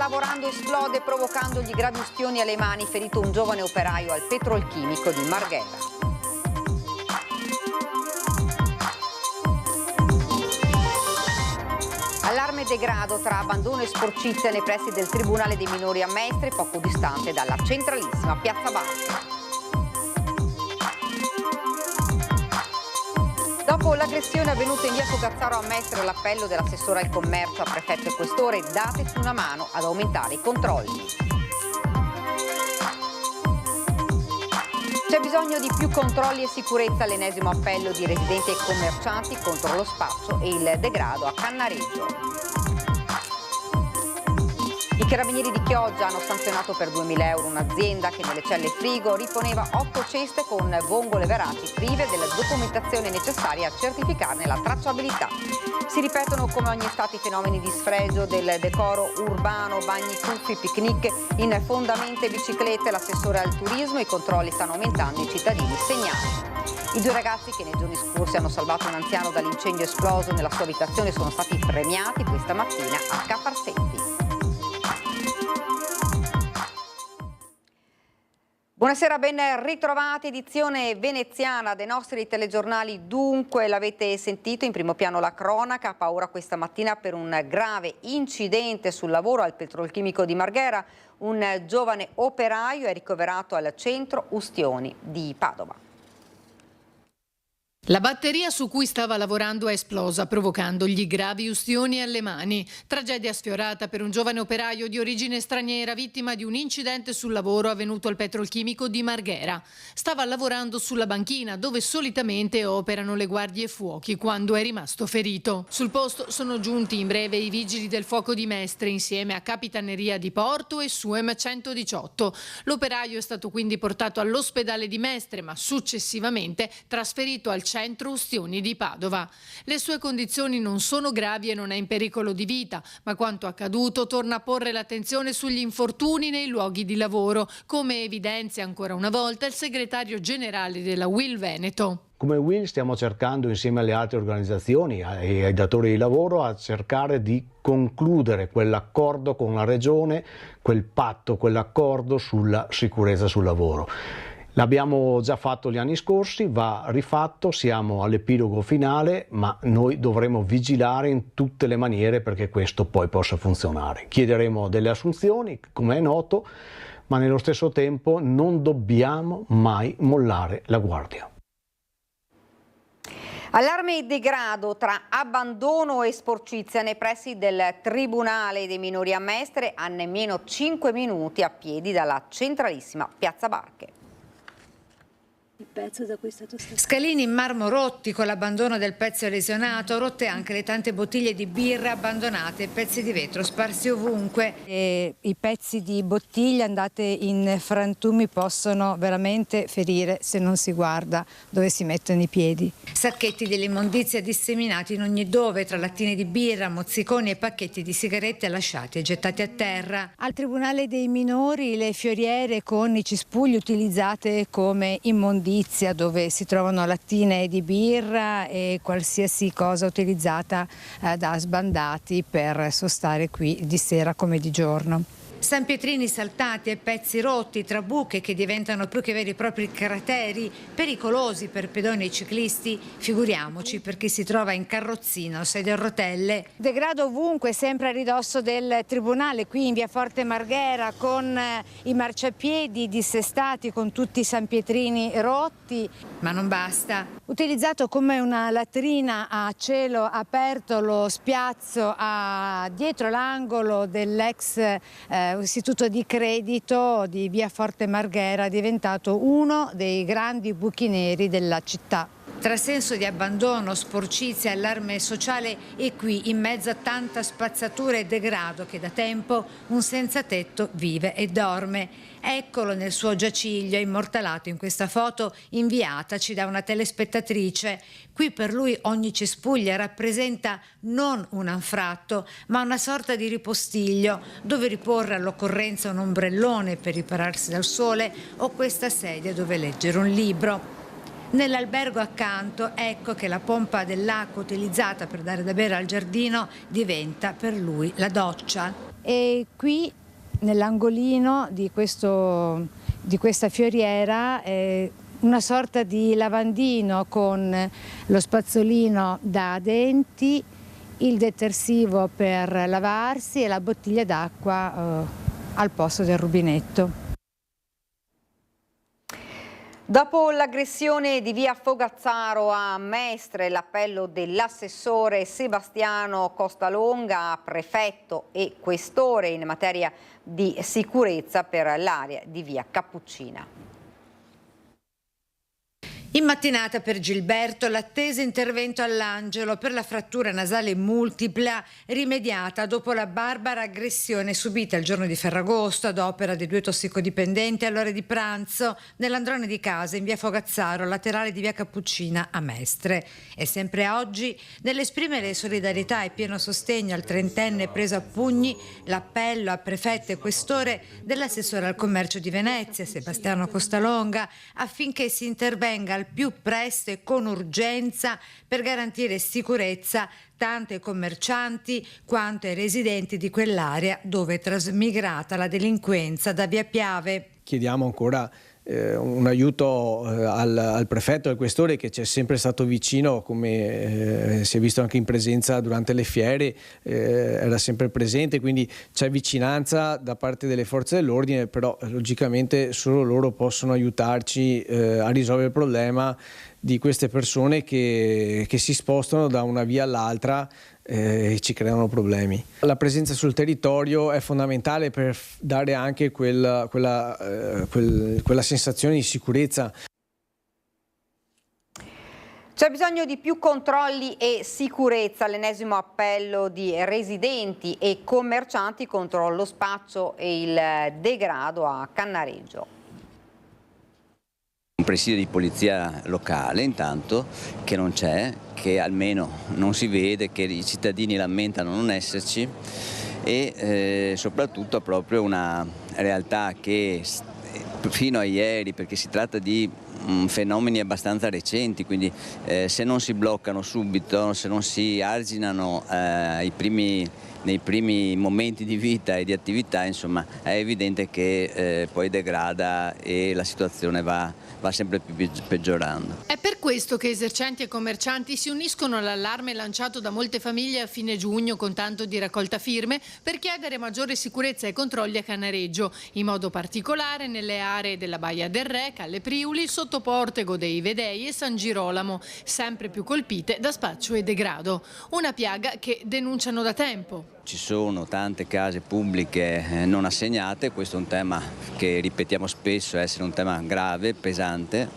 lavorando esplode provocandogli gravi ustioni alle mani, ferito un giovane operaio al petrolchimico di Marghera. Allarme degrado tra abbandono e sporcizia nei pressi del Tribunale dei minori a Mestre, poco distante dalla centralissima Piazza Barca. Dopo l'aggressione avvenuta in via Fogazzaro a Mestre, l'appello dell'assessore al commercio a prefetto e questore: dateci una mano ad aumentare i controlli. C'è bisogno di più controlli e sicurezza, l'ennesimo appello di residenti e commercianti contro lo spaccio e il degrado a Cannareggio. I carabinieri di Chioggia hanno sanzionato per 2.000 euro un'azienda che nelle celle frigo riponeva 8 ceste con vongole veraci prive della documentazione necessaria a certificarne la tracciabilità. Si ripetono come ogni estate i fenomeni di sfregio del decoro urbano, bagni tuffi, picnic in fondamente biciclette, l'assessore al turismo, i controlli stanno aumentando, i cittadini segnalano. I 2 ragazzi che nei giorni scorsi hanno salvato un anziano dall'incendio esploso nella sua abitazione sono stati premiati questa mattina a Caparsetti. Buonasera, ben ritrovati, edizione veneziana dei nostri telegiornali. Dunque, l'avete sentito, in primo piano la cronaca, paura questa mattina per un grave incidente sul lavoro al petrolchimico di Marghera. Un giovane operaio è ricoverato al centro Ustioni di Padova. La batteria su cui stava lavorando è esplosa, provocandogli gravi ustioni alle mani. Tragedia sfiorata per un giovane operaio di origine straniera, vittima di un incidente sul lavoro avvenuto al petrolchimico di Marghera. Stava lavorando sulla banchina, dove solitamente operano le guardie fuochi, quando è rimasto ferito. Sul posto sono giunti in breve i vigili del fuoco di Mestre, insieme a Capitaneria di Porto e SUEM 118. L'operaio è stato quindi portato all'ospedale di Mestre, ma successivamente trasferito al centro Ustioni di Padova. Le sue condizioni non sono gravi e non è in pericolo di vita, ma quanto accaduto torna a porre l'attenzione sugli infortuni nei luoghi di lavoro, come evidenzia ancora una volta il segretario generale della UIL Veneto. Come UIL stiamo cercando, insieme alle altre organizzazioni e ai datori di lavoro, a cercare di concludere quell'accordo con la Regione, quel patto, quell'accordo sulla sicurezza sul lavoro. L'abbiamo già fatto gli anni scorsi, va rifatto, siamo all'epilogo finale, ma noi dovremo vigilare in tutte le maniere perché questo poi possa funzionare. Chiederemo delle assunzioni, come è noto, ma nello stesso tempo non dobbiamo mai mollare la guardia. Allarme e degrado tra abbandono e sporcizia nei pressi del Tribunale dei minori a Mestre a nemmeno 5 minuti a piedi dalla centralissima Piazza Barche. Scalini in marmo rotti con l'abbandono del pezzo lesionato, rotte anche le tante bottiglie di birra abbandonate, pezzi di vetro sparsi ovunque. I pezzi di bottiglia andate in frantumi possono veramente ferire se non si guarda dove si mettono i piedi. Sacchetti dell'immondizia disseminati in ogni dove, tra lattine di birra, mozziconi e pacchetti di sigarette lasciati e gettati a terra. Al Tribunale dei minori le fioriere con i cespugli utilizzate come immondizia, dove si trovano lattine di birra e qualsiasi cosa utilizzata da sbandati per sostare qui di sera come di giorno. Sanpietrini saltati e pezzi rotti tra buche che diventano più che veri e propri crateri, pericolosi per pedoni e ciclisti, figuriamoci per chi si trova in carrozzina o sedia a rotelle. Degrado ovunque, sempre a ridosso del Tribunale, qui in via Forte Marghera, con i marciapiedi dissestati, con tutti i sanpietrini rotti. Ma non basta. Utilizzato come una latrina a cielo aperto lo spiazzo dietro l'angolo dell'ex istituto di credito di via Forte Marghera, è diventato uno dei grandi buchi neri della città. Tra senso di abbandono, sporcizia e allarme sociale e qui, in mezzo a tanta spazzatura e degrado che da tempo un senza tetto vive e dorme. Eccolo nel suo giaciglio, immortalato in questa foto inviataci da una telespettatrice. Qui per lui ogni cespuglia rappresenta non un anfratto, ma una sorta di ripostiglio dove riporre all'occorrenza un ombrellone per ripararsi dal sole o questa sedia dove leggere un libro. Nell'albergo accanto, ecco che la pompa dell'acqua utilizzata per dare da bere al giardino diventa per lui la doccia. E qui nell'angolino di questa fioriera una sorta di lavandino con lo spazzolino da denti, il detersivo per lavarsi e la bottiglia d'acqua al posto del rubinetto. Dopo l'aggressione di via Fogazzaro a Mestre, l'appello dell'assessore Sebastiano Costalonga, prefetto e questore in materia di sicurezza per l'area di via Cappuccina. In mattinata per Gilberto l'atteso intervento all'Angelo per la frattura nasale multipla rimediata dopo la barbara aggressione subita il giorno di Ferragosto ad opera dei 2 tossicodipendenti all'ora di pranzo nell'androne di casa in via Fogazzaro, laterale di via Cappuccina a Mestre. E sempre oggi, nell'esprimere solidarietà e pieno sostegno al 30enne preso a pugni, l'appello a prefetto e questore dell'assessore al commercio di Venezia, Sebastiano Costalonga, affinché si intervenga al più presto e con urgenza per garantire sicurezza tanto ai commercianti quanto ai residenti di quell'area dove è trasmigrata la delinquenza da via Piave. Chiediamo ancora un aiuto al prefetto e al questore, che ci è sempre stato vicino, come si è visto anche in presenza durante le fiere, era sempre presente, quindi c'è vicinanza da parte delle forze dell'ordine, però logicamente solo loro possono aiutarci a risolvere il problema di queste persone che si spostano da una via all'altra e ci creano problemi. La presenza sul territorio è fondamentale per dare anche quella sensazione di sicurezza. C'è bisogno di più controlli e sicurezza, l'ennesimo appello di residenti e commercianti contro lo spaccio e il degrado a Cannareggio. Un presidio di polizia locale intanto che non c'è, che almeno non si vede, che i cittadini lamentano non esserci e soprattutto proprio una realtà che fino a ieri, perché si tratta di fenomeni abbastanza recenti, quindi se non si bloccano subito, se non si arginano nei primi momenti di vita e di attività, insomma, è evidente che poi degrada e la situazione va sempre più peggiorando. È per questo che esercenti e commercianti si uniscono all'allarme lanciato da molte famiglie a fine giugno con tanto di raccolta firme per chiedere maggiore sicurezza e controlli a Cannareggio, in modo particolare nelle aree della Baia del Re, Calle Priuli, Sottoportego dei Vedei e San Girolamo, sempre più colpite da spaccio e degrado. Una piaga che denunciano da tempo. Ci sono tante case pubbliche non assegnate, questo è un tema che ripetiamo spesso essere un tema grave, pesante,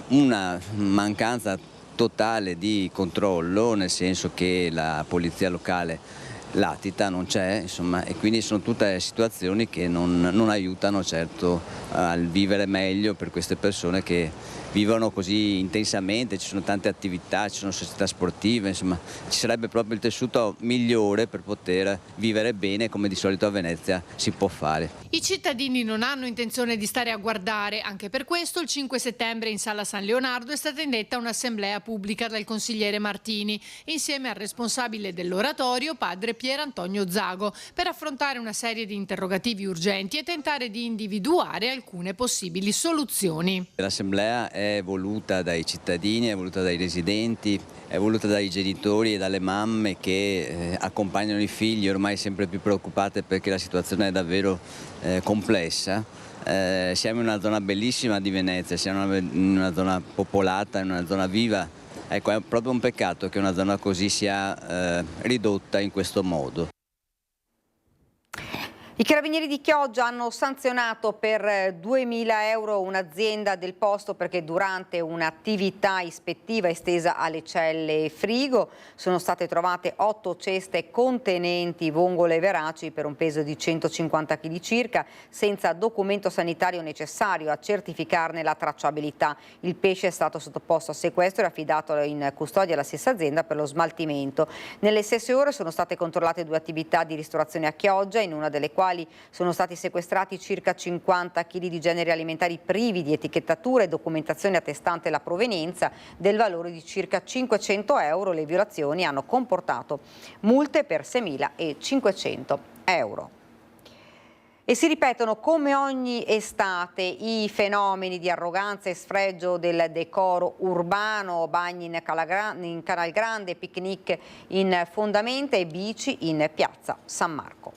una mancanza totale di controllo, nel senso che la polizia locale latita, non c'è, insomma, e quindi sono tutte situazioni che non aiutano certo al vivere meglio per queste persone che vivono così intensamente. Ci sono tante attività, ci sono società sportive, insomma ci sarebbe proprio il tessuto migliore per poter vivere bene come di solito a Venezia si può fare. I cittadini non hanno intenzione di stare a guardare, anche per questo il 5 settembre in Sala San Leonardo è stata indetta un'assemblea pubblica dal consigliere Martini insieme al responsabile dell'oratorio, padre Pier Antonio Zago, per affrontare una serie di interrogativi urgenti e tentare di individuare alcune possibili soluzioni. L'assemblea è voluta dai cittadini, è voluta dai residenti, è voluta dai genitori e dalle mamme che accompagnano i figli ormai sempre più preoccupate perché la situazione è davvero complessa. Siamo in una zona bellissima di Venezia, siamo in una zona popolata, in una zona viva. Ecco, è proprio un peccato che una zona così sia ridotta in questo modo. I carabinieri di Chioggia hanno sanzionato per 2.000 euro un'azienda del posto perché durante un'attività ispettiva estesa alle celle frigo sono state trovate 8 ceste contenenti vongole veraci per un peso di 150 kg circa, senza documento sanitario necessario a certificarne la tracciabilità. Il pesce è stato sottoposto a sequestro e affidato in custodia alla stessa azienda per lo smaltimento. Nelle stesse ore sono state controllate 2 attività di ristorazione a Chioggia, in una delle quali sono stati sequestrati circa 50 kg di generi alimentari privi di etichettatura e documentazione attestante la provenienza del valore di circa 500 euro. Le violazioni hanno comportato multe per 6.500 euro. E si ripetono come ogni estate i fenomeni di arroganza e sfregio del decoro urbano, bagni in Canal Grande, picnic in fondamenta e bici in piazza San Marco.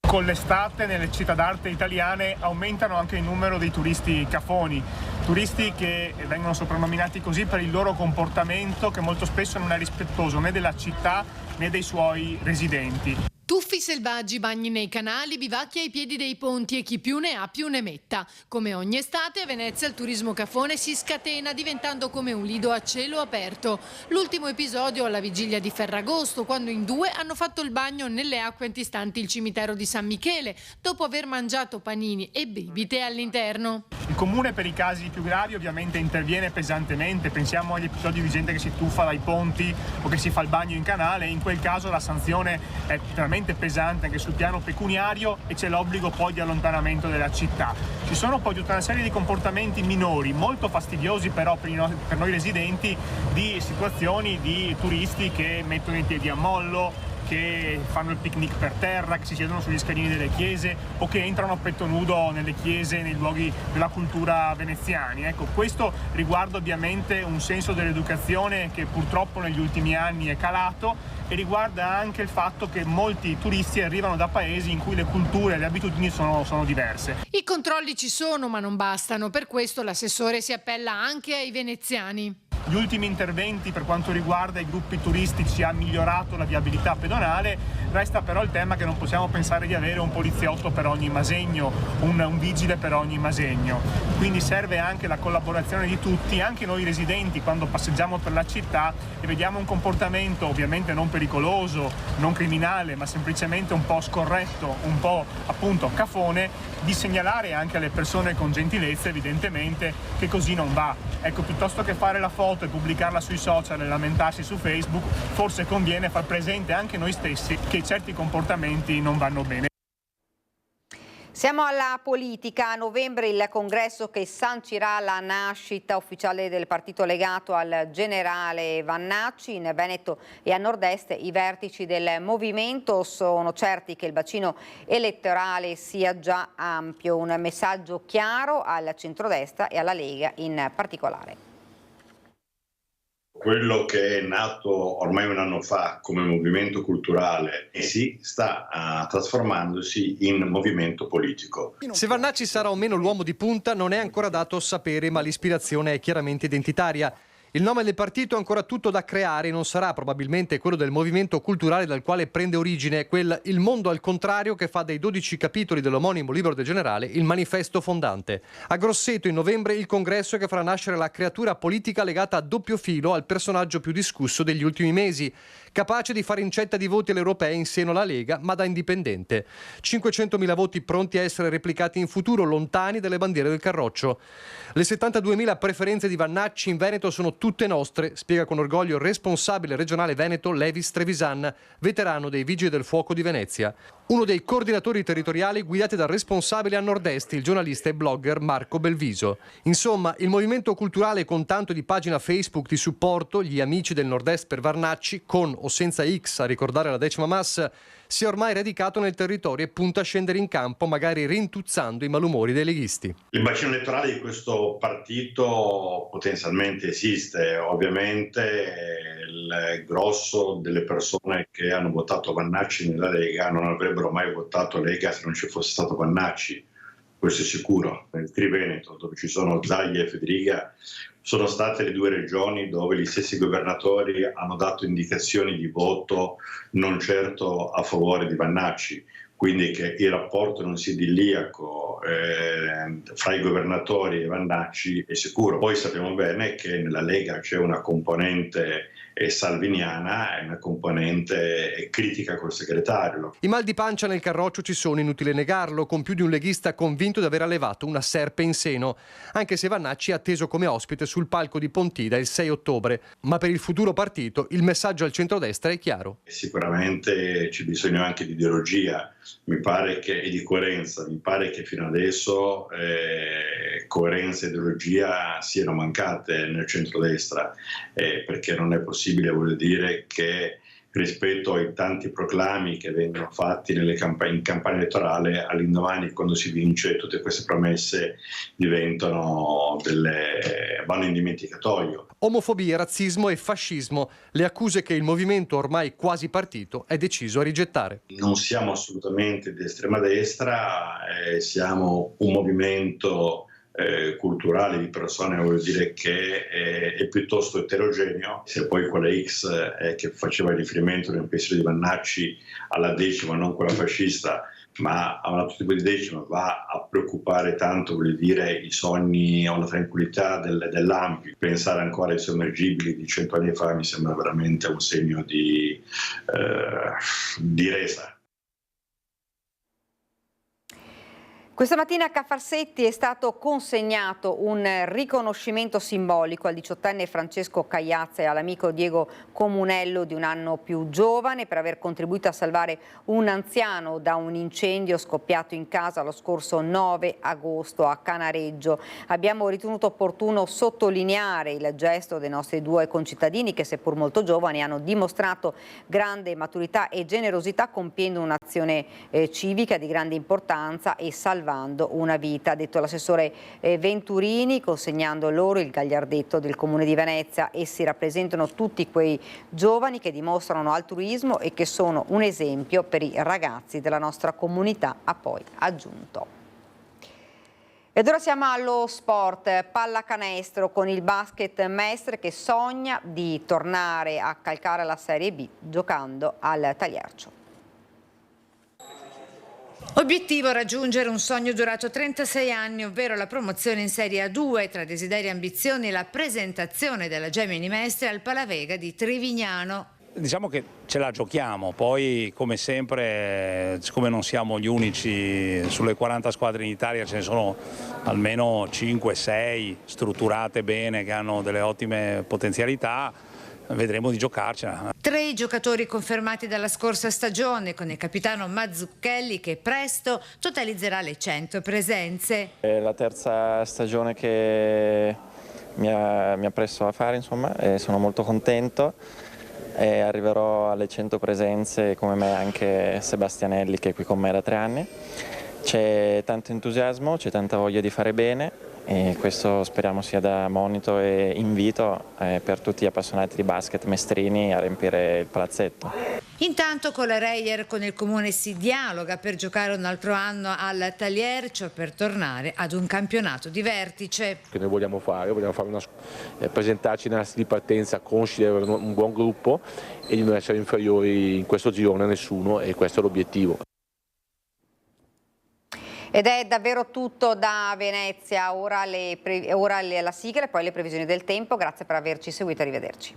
Con l'estate nelle città d'arte italiane aumentano anche il numero dei turisti cafoni, turisti che vengono soprannominati così per il loro comportamento che molto spesso non è rispettoso né della città né dei suoi residenti. Tuffi selvaggi, bagni nei canali, bivacchi ai piedi dei ponti e chi più ne ha più ne metta. Come ogni estate a Venezia il turismo cafone si scatena diventando come un lido a cielo aperto. L'ultimo episodio alla vigilia di Ferragosto, quando in 2 hanno fatto il bagno nelle acque antistanti il cimitero di San Michele, dopo aver mangiato panini e bibite all'interno. Il comune per i casi più gravi ovviamente interviene pesantemente, pensiamo agli episodi di gente che si tuffa dai ponti o che si fa il bagno in canale, in quel caso la sanzione è veramente pesante anche sul piano pecuniario e c'è l'obbligo poi di allontanamento della città. Ci sono poi tutta una serie di comportamenti minori, molto fastidiosi però per noi residenti, di situazioni di turisti che mettono i piedi a mollo, che fanno il picnic per terra, che si siedono sugli scalini delle chiese o che entrano a petto nudo nelle chiese, nei luoghi della cultura veneziani. Ecco, questo riguarda ovviamente un senso dell'educazione che purtroppo negli ultimi anni è calato e riguarda anche il fatto che molti turisti arrivano da paesi in cui le culture e le abitudini sono diverse. I controlli ci sono ma non bastano, per questo l'assessore si appella anche ai veneziani. Gli ultimi interventi per quanto riguarda i gruppi turistici hanno migliorato la viabilità pedonale, resta però il tema che non possiamo pensare di avere un poliziotto per ogni Masegno, un vigile per ogni Masegno. Quindi serve anche la collaborazione di tutti, anche noi residenti quando passeggiamo per la città e vediamo un comportamento ovviamente non pericoloso, non criminale, ma semplicemente un po' scorretto, un po' appunto cafone, di segnalare anche alle persone con gentilezza evidentemente che così non va. Ecco, piuttosto che fare la foto e pubblicarla sui social e lamentarsi su Facebook, forse conviene far presente anche noi stessi che certi comportamenti non vanno bene. Siamo alla politica. A novembre il congresso che sancirà la nascita ufficiale del partito legato al generale Vannacci. In Veneto e a nord-est i vertici del movimento sono certi che il bacino elettorale sia già ampio. Un messaggio chiaro al centrodestra e alla Lega in particolare. Quello che è nato ormai un anno fa come movimento culturale e si sta trasformandosi in movimento politico. Se Vannacci sarà o meno l'uomo di punta non è ancora dato sapere, ma l'ispirazione è chiaramente identitaria. Il nome del partito è ancora tutto da creare e non sarà probabilmente quello del movimento culturale dal quale prende origine, quel Il mondo al contrario che fa dei 12 capitoli dell'omonimo libro del generale il manifesto fondante. A Grosseto in novembre il congresso che farà nascere la creatura politica legata a doppio filo al personaggio più discusso degli ultimi mesi, capace di fare incetta di voti alle europee in seno alla Lega ma da indipendente. 500.000 voti pronti a essere replicati in futuro, lontani dalle bandiere del Carroccio. Le 72.000 preferenze di Vannacci in Veneto sono tutte nostre, spiega con orgoglio il responsabile regionale veneto Levis Trevisan, veterano dei Vigili del Fuoco di Venezia. Uno dei coordinatori territoriali guidati dal responsabile a nord-est, il giornalista e blogger Marco Belviso. Insomma, il movimento culturale con tanto di pagina Facebook di supporto, gli amici del nord-est per Vannacci, con o senza X a ricordare la 10ª Mas, si è ormai radicato nel territorio e punta a scendere in campo, magari rintuzzando i malumori dei leghisti. Il bacino elettorale di questo partito potenzialmente esiste, ovviamente il grosso delle persone che hanno votato Vannacci nella Lega non avrebbero mai votato Lega se non ci fosse stato Vannacci, questo è sicuro. Nel Triveneto, dove ci sono Zaia e Federica, sono state le 2 regioni dove gli stessi governatori hanno dato indicazioni di voto non certo a favore di Vannacci, quindi che il rapporto non sia idilliaco fra i governatori e Vannacci è sicuro. Poi sappiamo bene che nella Lega c'è una componente salviniana e una componente critica col segretario. I mal di pancia nel Carroccio ci sono, inutile negarlo, con più di un leghista convinto di aver allevato una serpe in seno, anche se Vannacci è atteso come ospite sul palco di Pontida il 6 ottobre. Ma per il futuro partito il messaggio al centrodestra è chiaro. Sicuramente c'è bisogno anche di ideologia, mi pare che, e di coerenza. Mi pare che fino adesso coerenza e ideologia siano mancate nel centrodestra, perché non è possibile, voglio dire, che rispetto ai tanti proclami che vengono fatti in campagna elettorale. All'indomani, quando si vince, tutte queste promesse vanno in dimenticatoio. Omofobia, razzismo e fascismo, le accuse che il movimento ormai quasi partito è deciso a rigettare. Non siamo assolutamente di estrema destra, siamo un movimento culturale di persone, vuol dire che è piuttosto eterogeneo. Se poi quella X che faceva riferimento nel pensiero di Vannacci alla decima, non quella fascista, ma a un altro tipo di decima, va a preoccupare tanto, vuol dire, i sogni o la tranquillità dell'Ampi. Pensare ancora ai sommergibili di 100 anni fa mi sembra veramente un segno di resa. Questa mattina a Ca' Farsetti è stato consegnato un riconoscimento simbolico al 18enne Francesco Cagliazza e all'amico Diego Comunello, di un anno più giovane, per aver contribuito a salvare un anziano da un incendio scoppiato in casa lo scorso 9 agosto a Canareggio. Abbiamo ritenuto opportuno sottolineare il gesto dei nostri due concittadini che, seppur molto giovani, hanno dimostrato grande maturità e generosità compiendo un'azione civica di grande importanza e salvando una vita, ha detto l'assessore Venturini, consegnando loro il gagliardetto del Comune di Venezia. Essi rappresentano tutti quei giovani che dimostrano altruismo e che sono un esempio per i ragazzi della nostra comunità, ha poi aggiunto. Ed ora siamo allo sport, pallacanestro, con il Basket Mestre che sogna di tornare a calcare la Serie B giocando al Taliercio. Obiettivo: raggiungere un sogno durato 36 anni, ovvero la promozione in Serie A2. Tra desideri e ambizioni, la presentazione della Gemini Mestre al Palavega di Trevignano. Diciamo che ce la giochiamo, poi come sempre, siccome non siamo gli unici, sulle 40 squadre in Italia ce ne sono almeno 5-6 strutturate bene, che hanno delle ottime potenzialità. Vedremo di giocarcela. 3 i giocatori confermati dalla scorsa stagione, con il capitano Mazzucchelli che presto totalizzerà le 100 presenze. È la terza stagione che mi appresso a fare, insomma, e sono molto contento. E arriverò alle 100 presenze, come me anche Sebastianelli, che è qui con me da 3 anni. C'è tanto entusiasmo, c'è tanta voglia di fare bene, e questo speriamo sia da monito e invito per tutti gli appassionati di basket mestrini a riempire il palazzetto. Intanto con la Reyer, con il Comune si dialoga per giocare un altro anno al Taliercio, per tornare ad un campionato di vertice. Che noi vogliamo fare presentarci nella di partenza consci di avere un buon gruppo e di non essere inferiori in questo girone a nessuno, e questo è l'obiettivo. Ed è davvero tutto da Venezia, ora la sigla e poi le previsioni del tempo. Grazie per averci seguito, arrivederci.